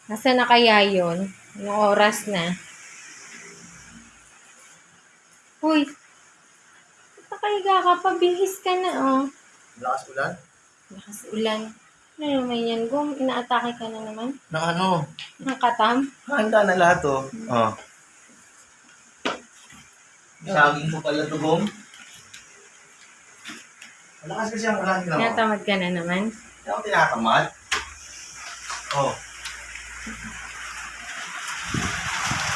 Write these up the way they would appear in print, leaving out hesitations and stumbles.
Nasaan na kaya yun? Anong oras na? Uy, ba't nakahiga ka pa? Bihis ka na, oh. Lakas ulan? Lakas ulan. Ano naman yan, Gum? Inaatake ka na naman? Na ano? Ng katam? Handa na lahat, oh. Oh. Saging po pala to, Gom. Malakas kasi ang ulan nila. Tinatamad ka na naman? Hindi ako tinatamad. Oh.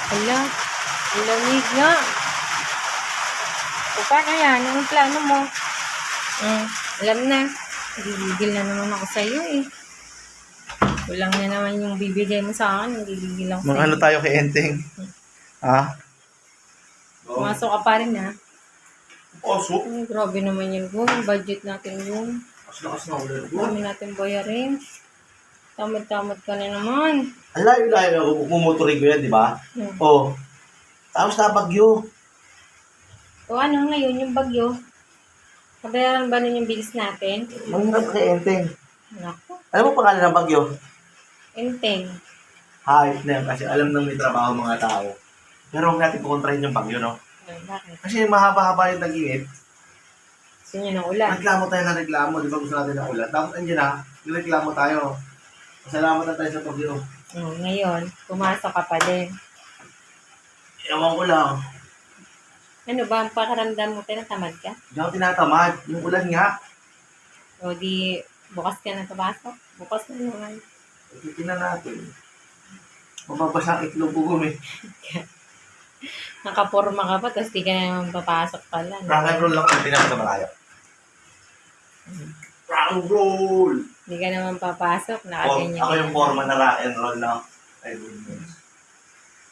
Ala, ang lamig nga. O paano yan? Anong plano mo? Alam na. Gigigil na naman ako sa'yo eh. Kulang na naman yung bibigay mo sa akin. Gigigil ako sa'yo. Ano tayo kay Enteng? Ha? Pumasok ka pa rin ha. Pasok? Ay, grabe naman yun, Gum. Budget natin yun. Mas lakas na ulan. Dami natin bayarin. Tamad-tamad ka na naman. Ang layo-layo ako. Pumotorin ko yan, di ba? Oh. Tapos na bagyo. O ano ngayon yung bagyo? Kabayaran ba nun yung bilis natin? Mahirap kay Enteng. Naku, Alam mo pangalan ng bagyo? enteng. Hayop na yan kasi alam nang may trabaho mga tao. Pero huwag natin kukontrahin yung bagyo, no? Bakit? Kasi mahaba-haba yung tag-init. Gusto niyo ng ulan? Reklamo tayo ng reklamo, di ba gusto natin ng ulan? Tapos andyan na, reklamo tayo. Salamat na tayo sa bagyo. Ngayon, pumasok ka pa din. Ewan ko lang. Ano ba, ang pakaramdam mo, tinatamad ka? Hindi ako tinatamad. Yung ulan nga. O di, bukas ka na papasok? Bukas na naman. Tingnan natin. Mababasa ang itlog ko gumi. Nakaporma ka pa, tapos di ka na naman papasok pala. Rock and roll lang ang tinapos sa malayo. Rock and roll! Di ka naman papasok, Ako nakaganyan. yung forma na rock and roll na. Ay, goodness.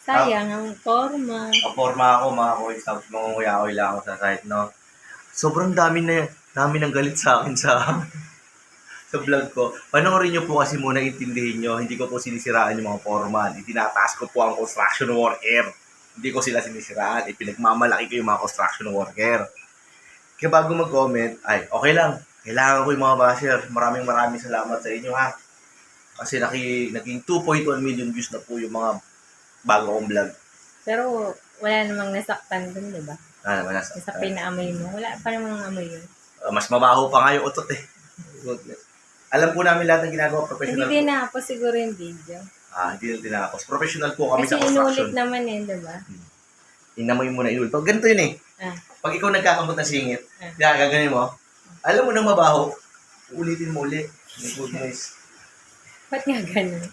Sayang ang forma. Kaporma ako, mga koy. Tapos mangunguya-koy lang ako sa site, no? Sobrang dami ng galit sa akin sa sa vlog ko. Panoorin nyo po kasi muna, intindihin nyo. Hindi ko po sinisiraan yung mga foreman. Itinataas ko po ang construction worker. Hindi ko sila sinisiraan. Pinagmamalaki ko yung mga construction worker. Kaya bago mag-comment, ay, okay lang. Kailangan ko yung mga basher. Maraming salamat sa inyo, ha? Kasi naging 2.1 million views na po yung mga bago kong vlog. Pero wala namang nasaktan dun, di ba? Naman, Sa pinaamoy mo. Wala pa namang amoy yun. mas mabaho pa nga yung utot eh. Alam po namin lahat ng ginagawa Hindi professional. din na siguro yung video. Hindi na tinapos. Professional po kami Kasi sa construction. inulit naman eh, di ba? Inamoy mo na inulit. Pag ganito yun eh. Pag ikaw nagkakamot ng singit, gaganin mo, alam mo na mabaho, ulitin mo ulit. My goodness. Ba't nga ganun?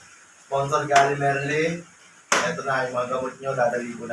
Sponsor Gary Merlin. Ito na yung mga gamot nyo, dadali ko na.